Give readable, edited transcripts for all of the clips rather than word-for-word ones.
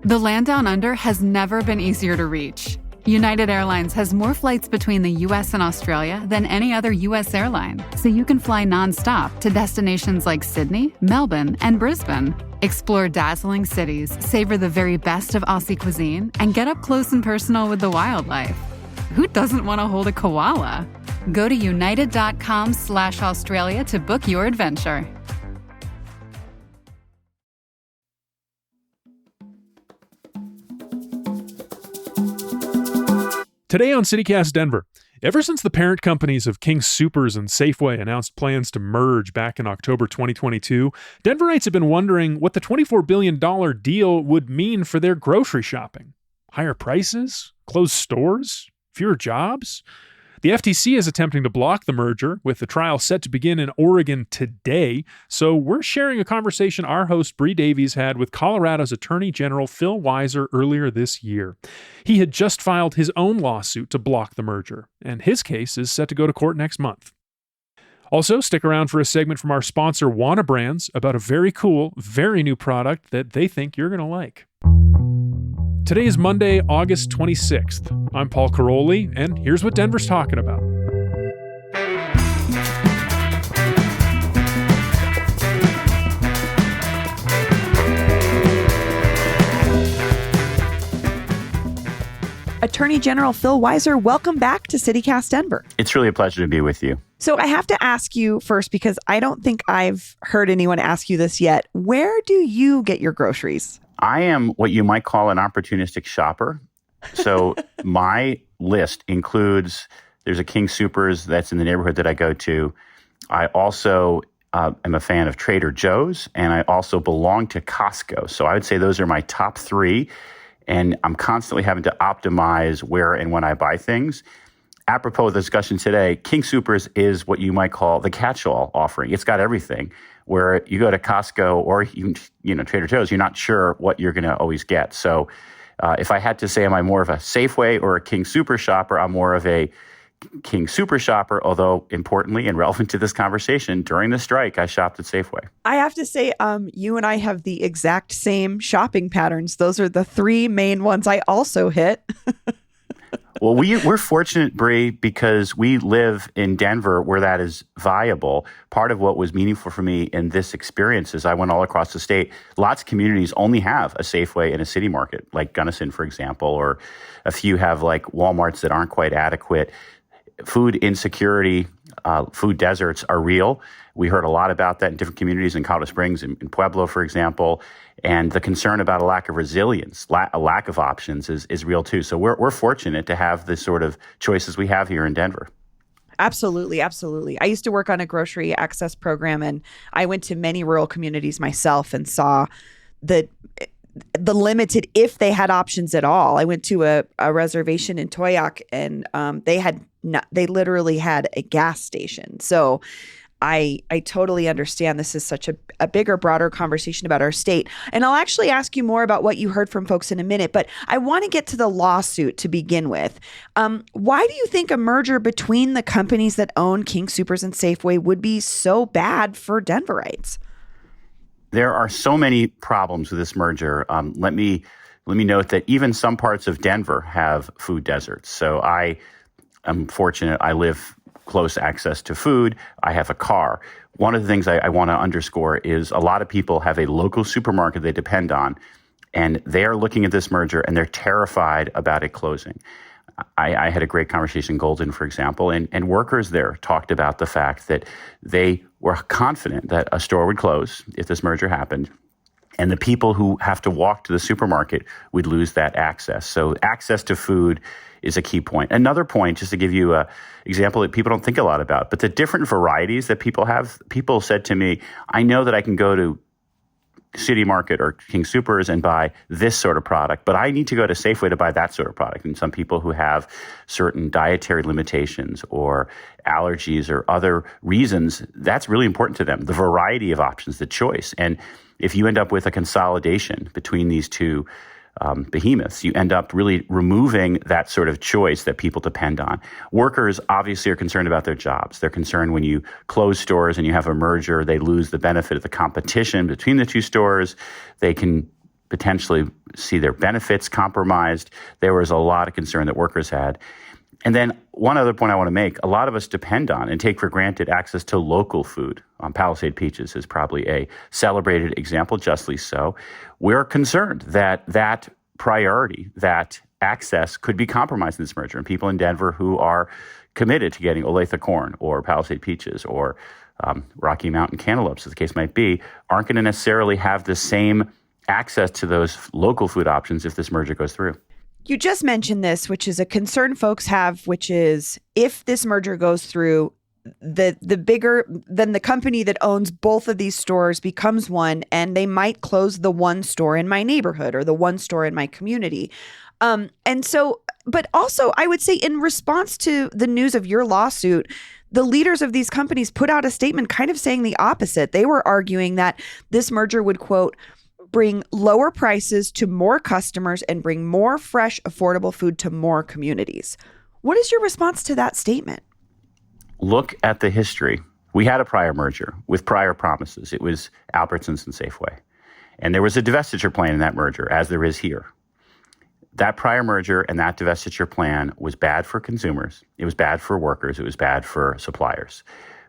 The land down under has never been easier to reach. United Airlines has more flights between the U.S. and Australia than any other U.S. airline, so you can fly nonstop to destinations like Sydney, Melbourne, and Brisbane. Explore dazzling cities, savor the very best of Aussie cuisine, and get up close and personal with the wildlife. Who doesn't want to hold a koala? Go to united.com/Australia to book your adventure. Today on CityCast Denver, ever since the parent companies of King Soopers and Safeway announced plans to merge back in October 2022, Denverites have been wondering what the $24 billion deal would mean for their grocery shopping. Higher prices? Closed stores? Fewer jobs? The FTC is attempting to block the merger, with the trial set to begin in Oregon today. So we're sharing a conversation our host Bree Davies had with Colorado's Attorney General Phil Weiser earlier this year. He had just filed his own lawsuit to block the merger, and his case is set to go to court next month. Also, stick around for a segment from our sponsor Wana Brands about a very cool, very new product that they think you're going to like. Today is Monday, August 26th. I'm Paul Caroli, and here's what Denver's talking about. Attorney General Phil Weiser, welcome back to CityCast Denver. It's really a pleasure to be with you. So I have to ask you first, because I don't think I've heard anyone ask you this yet. Where do you get your groceries? I am what you might call an opportunistic shopper. So my list includes, there's a King Soopers that's in the neighborhood that I go to. I also am a fan of Trader Joe's, and I also belong to Costco. So I would say those are my top three, and I'm constantly having to optimize where and when I buy things. Apropos of the discussion today, King Soopers is what you might call the catch-all offering. It's got everything. Where you go to Costco or even, Trader Joe's, you're not sure what you're going to always get. So if I had to say, am I more of a Safeway or a King Super shopper, I'm more of a King Super shopper, although importantly and relevant to this conversation, during the strike, I shopped at Safeway. I have to say, you and I have the exact same shopping patterns. Those are the three main ones I also hit. Well, we're fortunate, Bree, because we live in Denver where that is viable. Part of what was meaningful for me in this experience is I went all across the state. Lots of communities only have a Safeway and a city market, like Gunnison, for example, or a few have like Walmarts that aren't quite adequate. Food insecurity, food deserts are real. We heard a lot about that in different communities in Colorado Springs, in Pueblo, for example. And the concern about a lack of resilience, a lack of options is real too. So we're fortunate to have the sort of choices we have here in Denver. Absolutely, absolutely. I used to work on a grocery access program, and I went to many rural communities myself and saw the limited, if they had options at all. I went to a reservation in Toyac, and they literally had a gas station. So I totally understand this is such a bigger, broader conversation about our state. And I'll actually ask you more about what you heard from folks in a minute, but I want to get to the lawsuit to begin with. Why do you think a merger between the companies that own King Soopers and Safeway would be so bad for Denverites? There are so many problems with this merger. Let me note that even some parts of Denver have food deserts. So I am fortunate. I live close access to food. I have a car. One of the things I want to underscore is a lot of people have a local supermarket they depend on, and they are looking at this merger and they're terrified about it closing. I had a great conversation in Golden, for example, and workers there talked about the fact that they were confident that a store would close if this merger happened, and the people who have to walk to the supermarket would lose that access. So access to food is a key point. Another point, just to give you an example that people don't think a lot about, but the different varieties that people have. People said to me, I know that I can go to City Market or King Soopers and buy this sort of product, but I need to go to Safeway to buy that sort of product. And some people who have certain dietary limitations or allergies or other reasons, that's really important to them. The variety of options, the choice. And if you end up with a consolidation between these two behemoths, you end up really removing that sort of choice that people depend on. Workers obviously are concerned about their jobs. They're concerned when you close stores and you have a merger, they lose the benefit of the competition between the two stores. They can potentially see their benefits compromised. There was a lot of concern that workers had. And then one other point I want to make, a lot of us depend on and take for granted access to local food. Palisade Peaches is probably a celebrated example, justly so. We're concerned that that priority, that access could be compromised in this merger. And people in Denver who are committed to getting Olathe corn or Palisade Peaches or Rocky Mountain cantaloupes, as the case might be, aren't going to necessarily have the same access to those local food options if this merger goes through. You just mentioned this, which is a concern folks have, which is if this merger goes through, the bigger than the company that owns both of these stores becomes one, and they might close the one store in my neighborhood or the one store in my community. And so, but also I would say in response to the news of your lawsuit, the leaders of these companies put out a statement kind of saying the opposite. They were arguing that this merger would, quote, bring lower prices to more customers and bring more fresh, affordable food to more communities. What is your response to that statement? Look at the history. We had a prior merger with prior promises. It was Albertsons and Safeway. And there was a divestiture plan in that merger, as there is here. That prior merger and that divestiture plan was bad for consumers. It was bad for workers. It was bad for suppliers.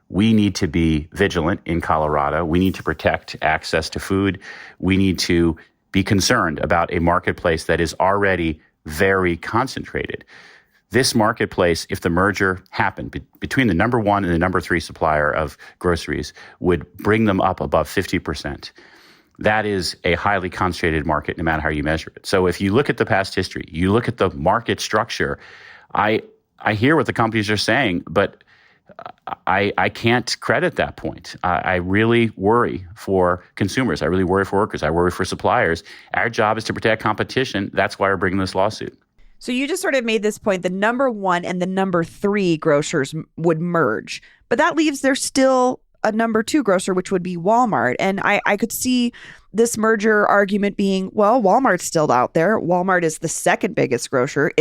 We need to be vigilant in Colorado. We need to protect access to food. We need to be concerned about a marketplace that is already very concentrated. This marketplace, if the merger happened between the number one and the number three supplier of groceries, would bring them up above 50%. That is a highly concentrated market, no matter how you measure it. So if you look at the past history, you look at the market structure, I hear what the companies are saying, but I can't credit that point. I really worry for consumers. I really worry for workers. I worry for suppliers. Our job is to protect competition. That's why we're bringing this lawsuit. So you just sort of made this point, the number one and the number three grocers would merge, but that leaves there's still a number two grocer, which would be Walmart. And I could see this merger argument being, well, Walmart's still out there. Walmart is the second biggest grocer.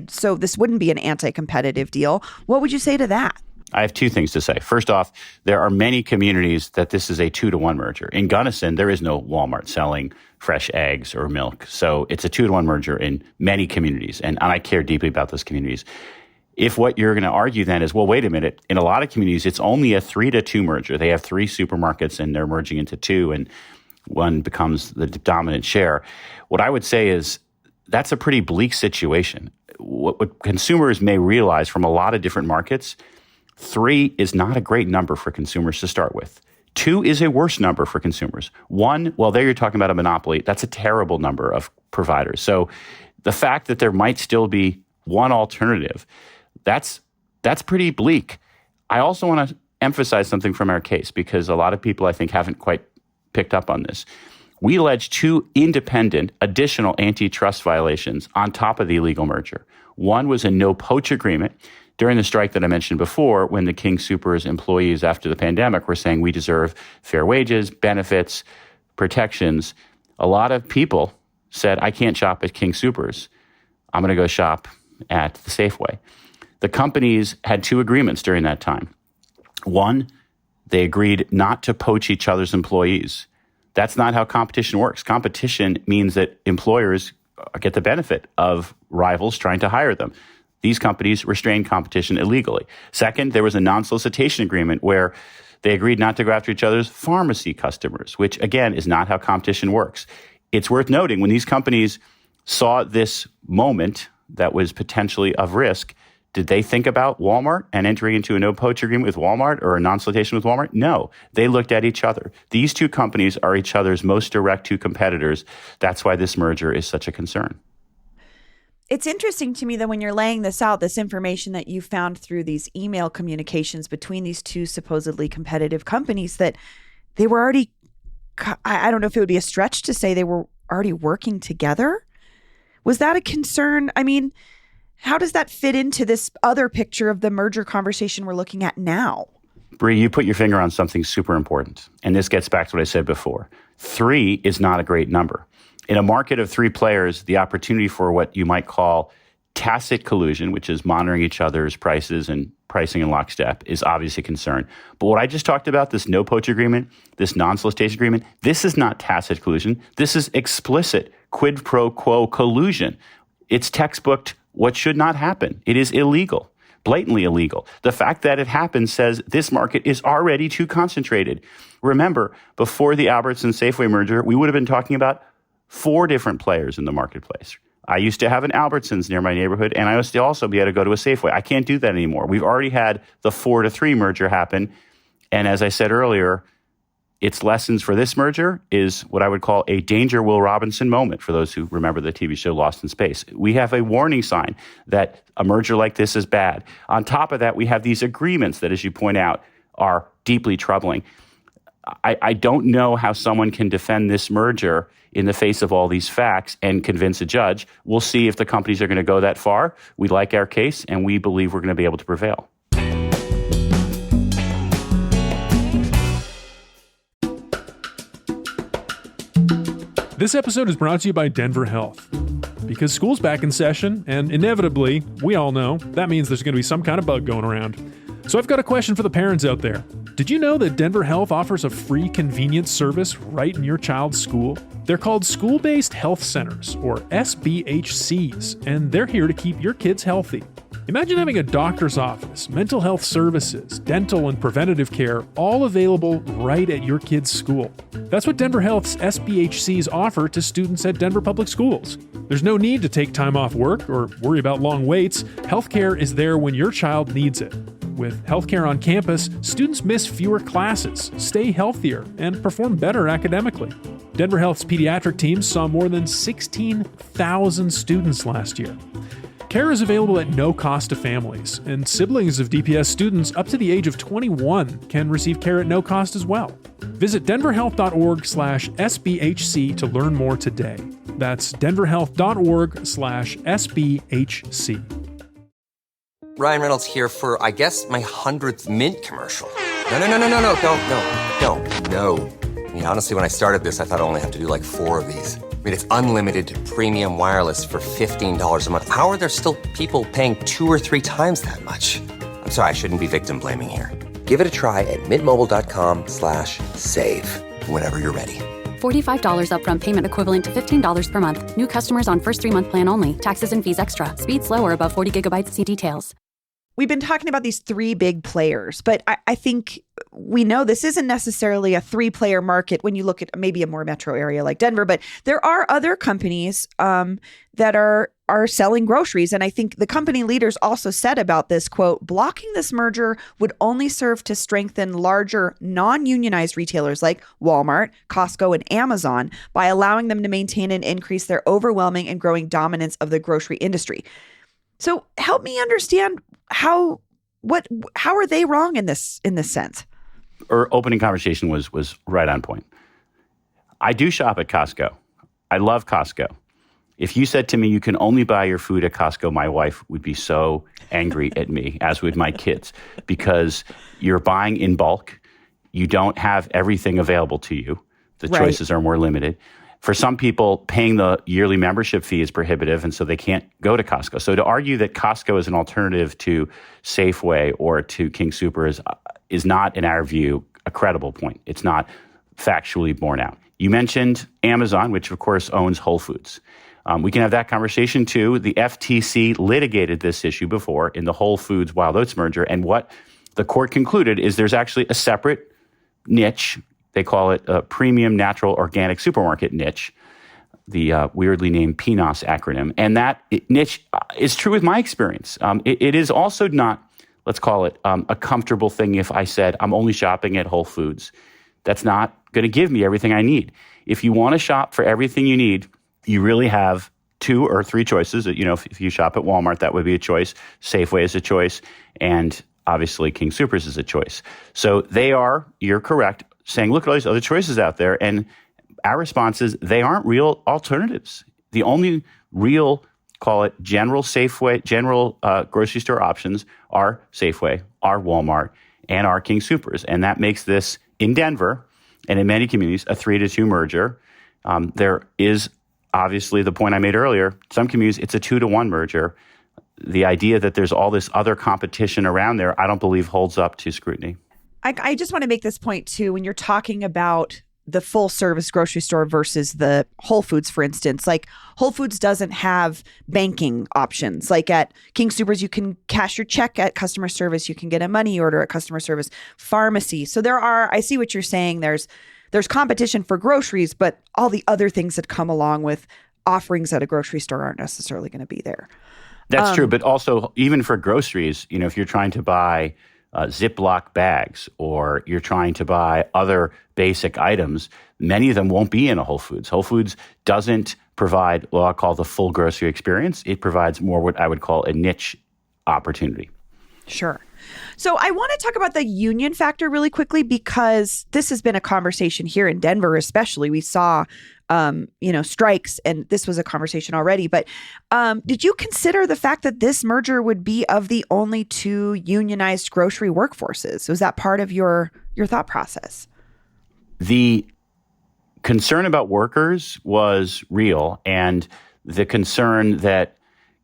So this wouldn't be an anti-competitive deal. What would you say to that? I have two things to say. First off, there are many communities that this is a 2-to-1 merger. In Gunnison, there is no Walmart selling fresh eggs or milk. So it's a 2-to-1 merger in many communities. And I care deeply about those communities. If what you're going to argue then is, well, wait a minute, in a lot of communities, it's only a 3-to-2 merger. They have 3 supermarkets and they're merging into 2 and one becomes the dominant share. What I would say is that's a pretty bleak situation. What consumers may realize from a lot of different markets, 3 is not a great number for consumers to start with. 2 is a worse number for consumers. 1, well, there you're talking about a monopoly. That's a terrible number of providers. So the fact that there might still be one alternative, that's pretty bleak. I also want to emphasize something from our case because a lot of people, I think, haven't quite picked up on this. We allege 2 independent additional antitrust violations on top of the illegal merger. One was a no-poach agreement during the strike that I mentioned before, when the King Soopers employees after the pandemic were saying we deserve fair wages, benefits, protections. A lot of people said, I can't shop at King Soopers. I'm going to go shop at the Safeway. The companies had 2 agreements during that time. One, they agreed not to poach each other's employees. That's not how competition works. Competition means that employers get the benefit of rivals trying to hire them. These companies restrained competition illegally. Second, there was a non-solicitation agreement where they agreed not to go after each other's pharmacy customers, which, again, is not how competition works. It's worth noting when these companies saw this moment that was potentially of risk, did they think about Walmart and entering into a no-poach agreement with Walmart or a non-solicitation with Walmart? No. They looked at each other. These 2 companies are each other's most direct 2 competitors. That's why this merger is such a concern. It's interesting to me that when you're laying this out, this information that you found through these email communications between these 2 supposedly competitive companies, that they were already, I don't know if it would be a stretch to say they were already working together. Was that a concern? I mean, how does that fit into this other picture of the merger conversation we're looking at now? Bree, you put your finger on something super important. And this gets back to what I said before. 3 is not a great number. In a market of 3 players, the opportunity for what you might call tacit collusion, which is monitoring each other's prices and pricing in lockstep, is obviously a concern. But what I just talked about, this no-poach agreement, this non-solicitation agreement, this is not tacit collusion. This is explicit quid pro quo collusion. It's textbooked what should not happen. It is illegal, blatantly illegal. The fact that it happens says this market is already too concentrated. Remember, before the Albertsons Safeway merger, we would have been talking about 4 different players in the marketplace. I used to have an Albertsons near my neighborhood, and I used to also be able to go to a Safeway. I can't do that anymore. We've already had the 4-3 merger happen. And as I said earlier, its lessons for this merger is what I would call a Danger Will Robinson moment for those who remember the TV show Lost in Space. We have a warning sign that a merger like this is bad. On top of that, we have these agreements that, as you point out, are deeply troubling. I don't know how someone can defend this merger in the face of all these facts and convince a judge. We'll see if the companies are going to go that far. We like our case, and we believe we're going to be able to prevail. This episode is brought to you by Denver Health. Because school's back in session, and inevitably, we all know, that means there's going to be some kind of bug going around. So I've got a question for the parents out there. Did you know that Denver Health offers a free convenience service right in your child's school? They're called School-Based Health Centers, or SBHCs, and they're here to keep your kids healthy. Imagine having a doctor's office, mental health services, dental and preventative care, all available right at your kid's school. That's what Denver Health's SBHCs offer to students at Denver Public Schools. There's no need to take time off work or worry about long waits. Healthcare is there when your child needs it. With healthcare on campus, students miss fewer classes, stay healthier, and perform better academically. Denver Health's pediatric team saw more than 16,000 students last year. Care is available at no cost to families, and siblings of DPS students up to the age of 21 can receive care at no cost as well. Visit denverhealth.org/SBHC to learn more today. That's denverhealth.org/SBHC. Ryan Reynolds here for, I guess, my 100th Mint commercial. No, don't. I mean, honestly, when I started this, I thought I only have to do like 4 of these. I mean, it's unlimited premium wireless for $15 a month. How are there still people paying 2 or 3 times that much? I'm sorry, I shouldn't be victim blaming here. Give it a try at mintmobile.com/save. Whenever you're ready. $45 upfront payment equivalent to $15 per month. New customers on first 3-month plan only. Taxes and fees extra. Speed slower above 40 gigabytes. See details. We've been talking about these 3 big players, but I think we know this isn't necessarily a 3-player market when you look at maybe a more metro area like Denver, but there are other companies that are selling groceries. And I think the company leaders also said about this, quote, blocking this merger would only serve to strengthen larger non-unionized retailers like Walmart, Costco, and Amazon by allowing them to maintain and increase their overwhelming and growing dominance of the grocery industry. So help me understand how are they wrong in this sense? Our opening conversation was right on point. I do shop at Costco. I love Costco. If you said to me, you can only buy your food at Costco, my wife would be so angry at me, as would my kids, because you're buying in bulk. You don't have everything available to you. The choices are more limited. For some people, paying the yearly membership fee is prohibitive, and so they can't go to Costco. So to argue that Costco is an alternative to Safeway or to King Soopers is not, in our view, a credible point. It's not factually borne out. You mentioned Amazon, which, of course, owns Whole Foods. We can have that conversation, too. The FTC litigated this issue before in the Whole Foods Wild Oats merger, and what the court concluded is there's actually a separate niche. They call it a premium natural organic supermarket niche, the weirdly named PNOS acronym. And that niche is true with my experience. It is also not, let's call it, a comfortable thing if I said I'm only shopping at Whole Foods. That's not going to give me everything I need. If you want to shop for everything you need, you really have 2 or 3 choices. You know, if you shop at Walmart, that would be a choice. Safeway is a choice. And obviously, King Soopers is a choice. So they are, you're correct, saying, look at all these other choices out there. And our response is they aren't real alternatives. The only real, call it general Safeway, general grocery store options are Safeway, are Walmart, and are King Soopers. And that makes this, in Denver and in many communities, a 3-2 merger. There is obviously the point I made earlier. Some communities, it's a 2-1 merger. The idea that there's all this other competition around there, I don't believe holds up to scrutiny. I just want to make this point, too, when you're talking about the full service grocery store versus the Whole Foods, for instance. Like Whole Foods doesn't have banking options. Like at King Soopers, you can cash your check at customer service. You can get a money order at customer service. Pharmacy. So I see what you're saying. There's competition for groceries, but all the other things that come along with offerings at a grocery store aren't necessarily going to be there. That's true. But also, even for groceries, if you're trying to buy Ziploc bags or you're trying to buy other basic items, many of them won't be in a Whole Foods. Whole Foods doesn't provide what I call the full grocery experience. It provides more what I would call a niche opportunity. Sure. So I want to talk about the union factor really quickly, because this has been a conversation here in Denver, especially. We saw, strikes, and this was a conversation already. But did you consider the fact that this merger would be of the only two unionized grocery workforces? Was that part of your thought process? The concern about workers was real, and the concern that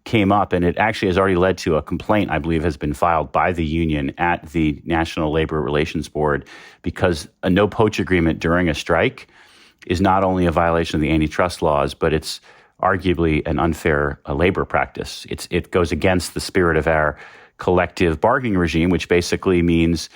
came up, and it actually has already led to a complaint, I believe, has been filed by the union at the National Labor Relations Board, because a no-poach agreement during a strike is not only a violation of the antitrust laws, but it's arguably an unfair labor practice. It goes against the spirit of our collective bargaining regime, which basically means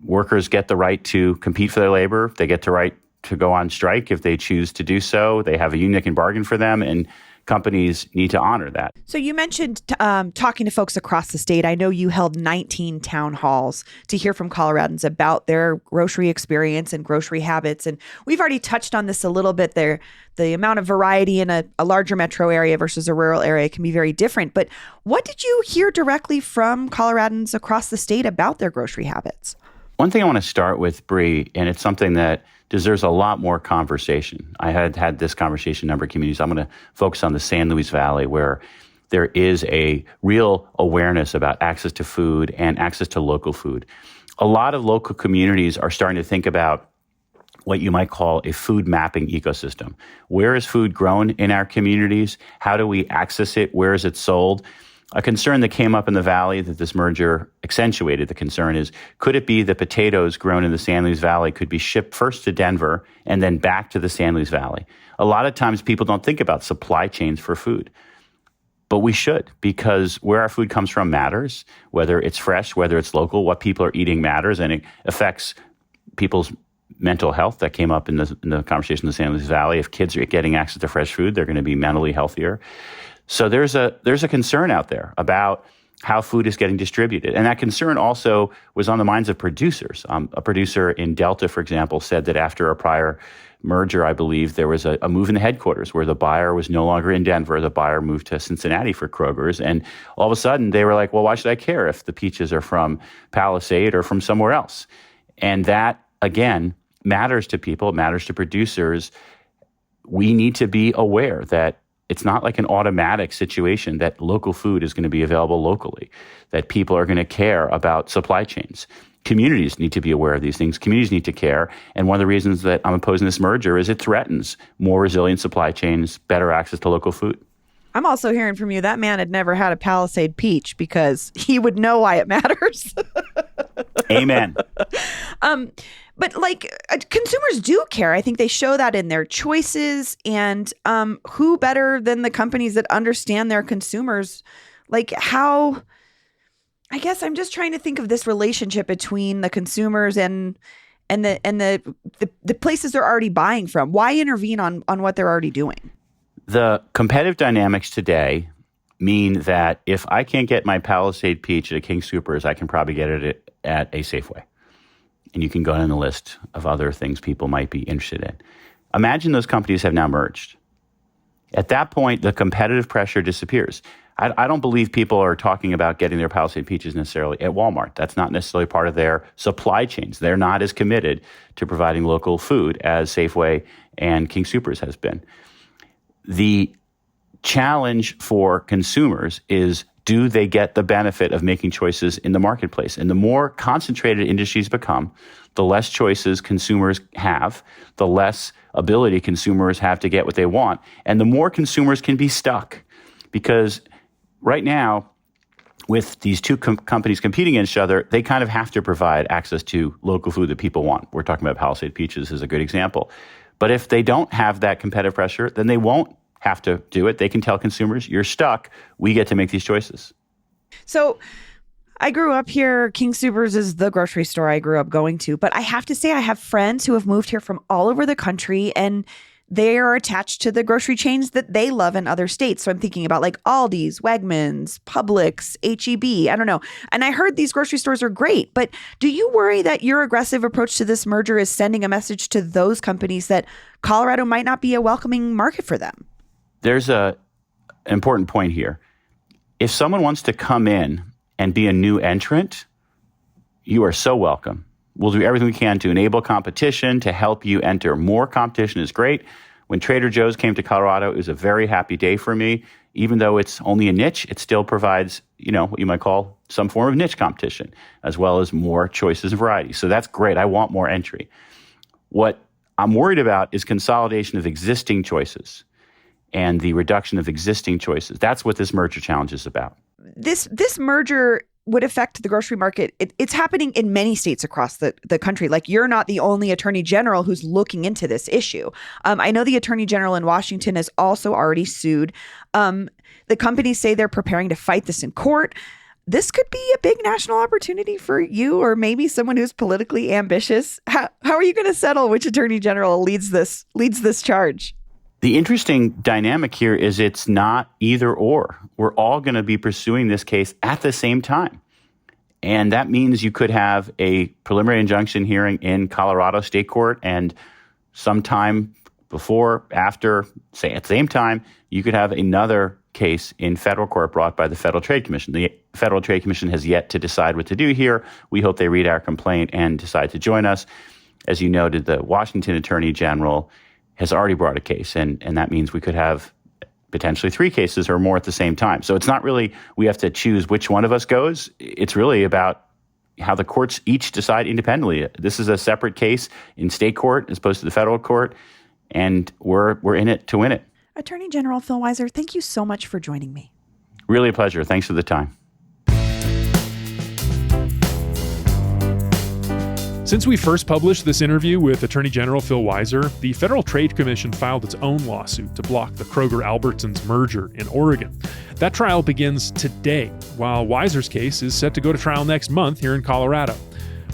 workers get the right to compete for their labor. They get the right to go on strike if they choose to do so. They have a union that can bargain for them, and companies need to honor that. So you mentioned talking to folks across the state. I know you held 19 town halls to hear from Coloradans about their grocery experience and grocery habits. And we've already touched on this a little bit there. The amount of variety in a larger metro area versus a rural area can be very different. But what did you hear directly from Coloradans across the state about their grocery habits? One thing I want to start with, Bree, and it's something that deserves a lot more conversation. I had this conversation in a number of communities. I'm going to focus on the San Luis Valley, where there is a real awareness about access to food and access to local food. A lot of local communities are starting to think about what you might call a food mapping ecosystem. Where is food grown in our communities? How do we access it? Where is it sold? A concern that came up in the Valley that this merger accentuated the concern is, could it be that potatoes grown in the San Luis Valley could be shipped first to Denver and then back to the San Luis Valley? A lot of times people don't think about supply chains for food, but we should, because where our food comes from matters, whether it's fresh, whether it's local, what people are eating matters, and it affects people's mental health. That came up in the conversation in the San Luis Valley. If kids are getting access to fresh food, they're going to be mentally healthier. So there's a concern out there about how food is getting distributed. And that concern also was on the minds of producers. A producer in Delta, for example, said that after a prior merger, I believe, there was a move in the headquarters where the buyer was no longer in Denver. The buyer moved to Cincinnati for Kroger's. And all of a sudden, they were like, well, why should I care if the peaches are from Palisade or from somewhere else? And that, again, matters to people. It matters to producers. We need to be aware that it's not like an automatic situation that local food is going to be available locally, that people are going to care about supply chains. Communities need to be aware of these things. Communities need to care. And one of the reasons that I'm opposing this merger is it threatens more resilient supply chains, better access to local food. I'm also hearing from you that man had never had a Palisade peach, because he would know why it matters. Amen. But consumers do care. I think they show that in their choices. And who better than the companies that understand their consumers? I guess I'm just trying to think of this relationship between the consumers and the places they're already buying from. Why intervene on what they're already doing? The competitive dynamics today mean that if I can't get my Palisade peach at a King Soopers, I can probably get it at a Safeway. And you can go down the list of other things people might be interested in. Imagine those companies have now merged. At that point, the competitive pressure disappears. I don't believe people are talking about getting their Palisade peaches necessarily at Walmart. That's not necessarily part of their supply chains. They're not as committed to providing local food as Safeway and King Soopers has been. The challenge for consumers is, do they get the benefit of making choices in the marketplace? And the more concentrated industries become, the less choices consumers have, the less ability consumers have to get what they want, and the more consumers can be stuck. Because right now, with these two companies competing against each other, they kind of have to provide access to local food that people want. We're talking about Palisade Peaches is a good example. But if they don't have that competitive pressure, then they won't have to do it. They can tell consumers, you're stuck. We get to make these choices. So I grew up here. King Soopers is the grocery store I grew up going to. But I have to say, I have friends who have moved here from all over the country, and they are attached to the grocery chains that they love in other states. So I'm thinking about like Aldi's, Wegmans, Publix, H-E-B. I don't know. And I heard these grocery stores are great. But do you worry that your aggressive approach to this merger is sending a message to those companies that Colorado might not be a welcoming market for them? There's an important point here. If someone wants to come in and be a new entrant, you are so welcome. We'll do everything we can to enable competition, to help you enter. More competition is great. When Trader Joe's came to Colorado, it was a very happy day for me. Even though it's only a niche, it still provides, what you might call some form of niche competition, as well as more choices and variety. So that's great. I want more entry. What I'm worried about is consolidation of existing choices and the reduction of existing choices. That's what this merger challenge is about. This merger would affect the grocery market. It's happening in many states across the country. Like, you're not the only attorney general who's looking into this issue. I know the attorney general in Washington has also already sued. The companies say they're preparing to fight this in court. This could be a big national opportunity for you, or maybe someone who's politically ambitious. How are you going to settle which attorney general leads this charge? The interesting dynamic here is it's not either or. We're all going to be pursuing this case at the same time. And that means you could have a preliminary injunction hearing in Colorado State Court, and sometime before, after, say at the same time, you could have another case in federal court brought by the Federal Trade Commission. The Federal Trade Commission has yet to decide what to do here. We hope they read our complaint and decide to join us. As you noted, the Washington Attorney General has already brought a case, and that means we could have potentially 3 cases or more at the same time. So it's not really we have to choose which one of us goes. It's really about how the courts each decide independently. This is a separate case in state court as opposed to the federal court, and we're in it to win it. Attorney General Phil Weiser, thank you so much for joining me. Really a pleasure. Thanks for the time. Since we first published this interview with Attorney General Phil Weiser, the Federal Trade Commission filed its own lawsuit to block the Kroger-Albertsons merger in Oregon. That trial begins today, while Weiser's case is set to go to trial next month here in Colorado.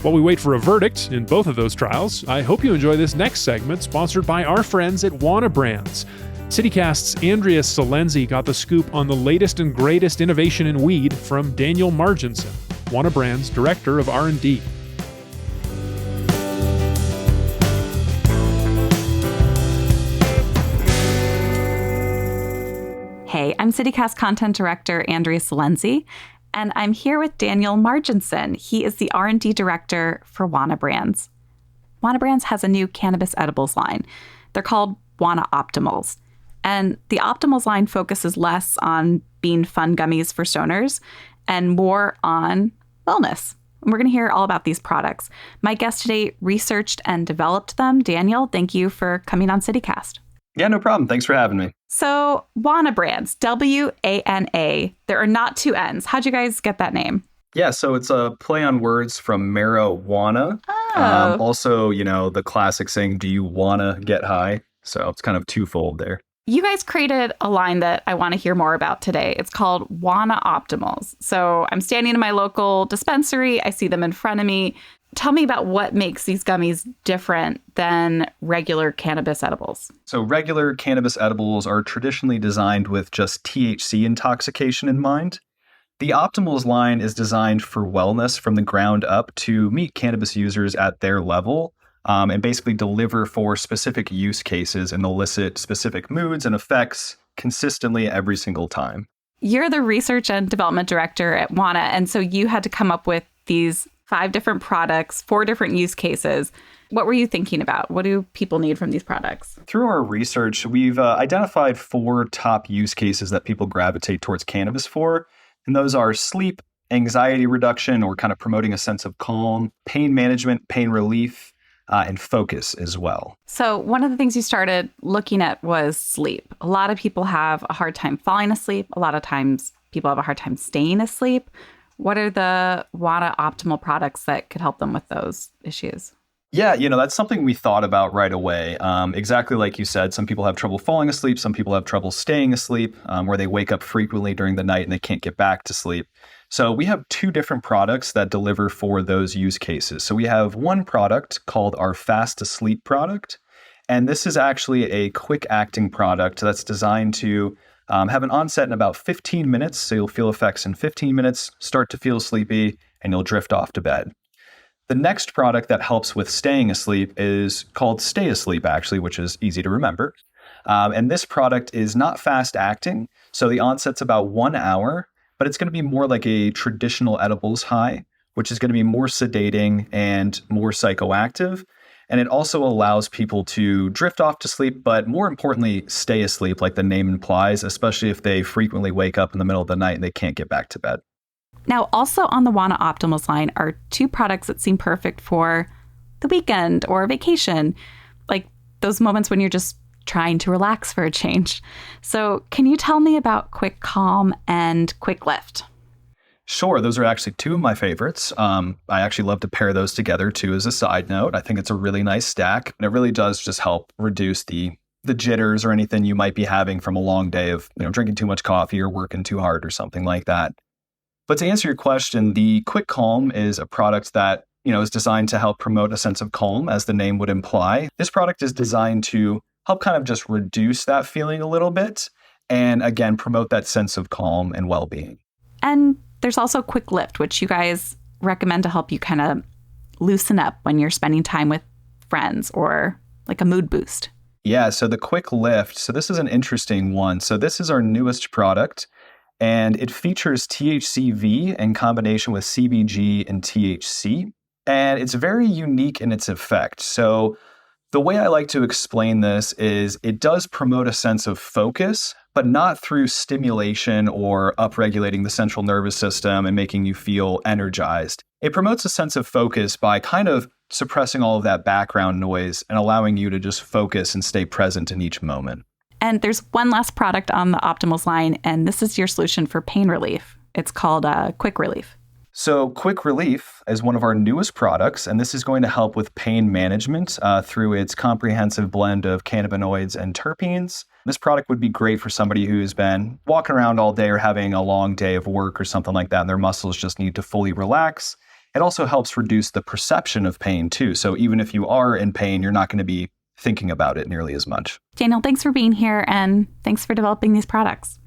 While we wait for a verdict in both of those trials, I hope you enjoy this next segment sponsored by our friends at Wana Brands. CityCast's Andrea Salenzi got the scoop on the latest and greatest innovation in weed from Daniel Marginson, Wana Brands' Director of R&D. Hey, I'm CityCast Content Director Andrea Salenzi, and I'm here with Daniel Marginson. He is the R&D Director for Wana Brands. Wana Brands has a new cannabis edibles line. They're called Wana Optimals. And the Optimals line focuses less on being fun gummies for stoners and more on wellness. And we're going to hear all about these products. My guest today researched and developed them. Daniel, thank you for coming on CityCast. Yeah, no problem. Thanks for having me. So Wana Brands, W-A-N-A. There are not 2 N's. How'd you guys get that name? Yeah, so it's a play on words from marijuana. Oh. Also, the classic saying, do you want to get high? So it's kind of twofold there. You guys created a line that I want to hear more about today. It's called Wana Optimals. So I'm standing in my local dispensary. I see them in front of me. Tell me about what makes these gummies different than regular cannabis edibles. So regular cannabis edibles are traditionally designed with just THC intoxication in mind. The Optimals line is designed for wellness from the ground up to meet cannabis users at their level, and basically deliver for specific use cases and elicit specific moods and effects consistently every single time. You're the research and development director at Wana, and so you had to come up with these 5 different products, 4 different use cases. What were you thinking about? What do people need from these products? Through our research, we've identified 4 top use cases that people gravitate towards cannabis for. And those are sleep, anxiety reduction, or kind of promoting a sense of calm, pain management, pain relief, and focus as well. So one of the things you started looking at was sleep. A lot of people have a hard time falling asleep. A lot of times people have a hard time staying asleep. What are the Wana Optimal products that could help them with those issues? Yeah, that's something we thought about right away. Exactly like you said, some people have trouble falling asleep. Some people have trouble staying asleep, where they wake up frequently during the night and they can't get back to sleep. So we have 2 different products that deliver for those use cases. So we have one product called our Fast to Sleep product. And this is actually a quick acting product that's designed to have an onset in about 15 minutes. So you'll feel effects in 15 minutes, start to feel sleepy, and you'll drift off to bed. The next product that helps with staying asleep is called Stay Asleep, actually, which is easy to remember. And this product is not fast acting. So the onset's about 1 hour, but it's going to be more like a traditional edibles high, which is going to be more sedating and more psychoactive. And it also allows people to drift off to sleep, but more importantly, stay asleep, like the name implies, especially if they frequently wake up in the middle of the night and they can't get back to bed. Now, also on the Wana Optimals line are 2 products that seem perfect for the weekend or vacation, like those moments when you're just trying to relax for a change. So can you tell me about Quick Calm and Quick Lift? Sure. Those are actually 2 of my favorites. I actually love to pair those together too as a side note. I think it's a really nice stack, and it really does just help reduce the jitters or anything you might be having from a long day of drinking too much coffee or working too hard or something like that. But to answer your question, the Quick Calm is a product that is designed to help promote a sense of calm, as the name would imply. This product is designed to help kind of just reduce that feeling a little bit and, again, promote that sense of calm and well-being. And there's also Quick Lift, which you guys recommend to help you kind of loosen up when you're spending time with friends or like a mood boost. Yeah, so the Quick Lift, so this is an interesting one. So this is our newest product, and it features THCV in combination with CBG and THC. And it's very unique in its effect. So the way I like to explain this is it does promote a sense of focus, but not through stimulation or upregulating the central nervous system and making you feel energized. It promotes a sense of focus by kind of suppressing all of that background noise and allowing you to just focus and stay present in each moment. And there's one last product on the Optimals line, and this is your solution for pain relief. It's called Quick Relief. So Quick Relief is one of our newest products, and this is going to help with pain management through its comprehensive blend of cannabinoids and terpenes. This product would be great for somebody who's been walking around all day or having a long day of work or something like that, and their muscles just need to fully relax. It also helps reduce the perception of pain, too. So even if you are in pain, you're not going to be thinking about it nearly as much. Daniel, thanks for being here, and thanks for developing these products.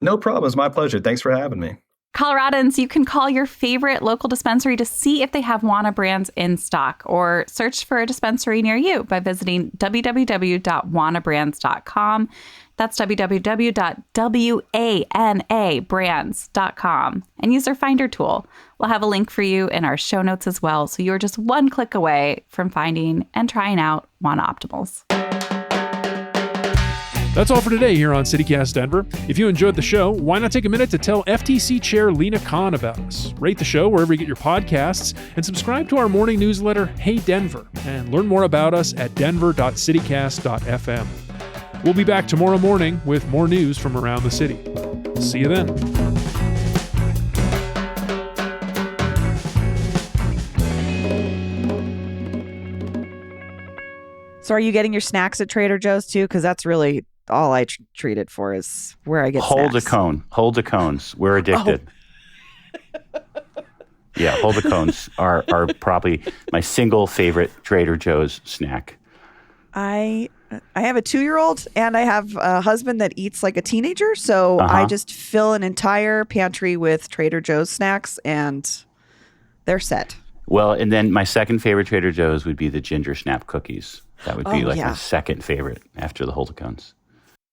No problem. It's my pleasure. Thanks for having me. Coloradans, you can call your favorite local dispensary to see if they have Wana brands in stock, or search for a dispensary near you by visiting www.wanabrands.com. That's www.wanabrands.com, and use their Finder tool. We'll have a link for you in our show notes as well, so you're just one click away from finding and trying out Wana Optimals. That's all for today here on CityCast Denver. If you enjoyed the show, why not take a minute to tell FTC Chair Lena Khan about us? Rate the show wherever you get your podcasts, and subscribe to our morning newsletter, Hey Denver, and learn more about us at denver.citycast.fm. We'll be back tomorrow morning with more news from around the city. See you then. So are you getting your snacks at Trader Joe's too? Because that's really all I treat it for, is where I get Hold snacks. a cone. Hold the cones. We're addicted. Oh. Yeah, hold the cones are probably my single favorite Trader Joe's snack. I have a 2-year-old and I have a husband that eats like a teenager. So I just fill an entire pantry with Trader Joe's snacks and they're set. Well, and then my second favorite Trader Joe's would be the ginger snap cookies. That would be my second favorite after the hold the cones.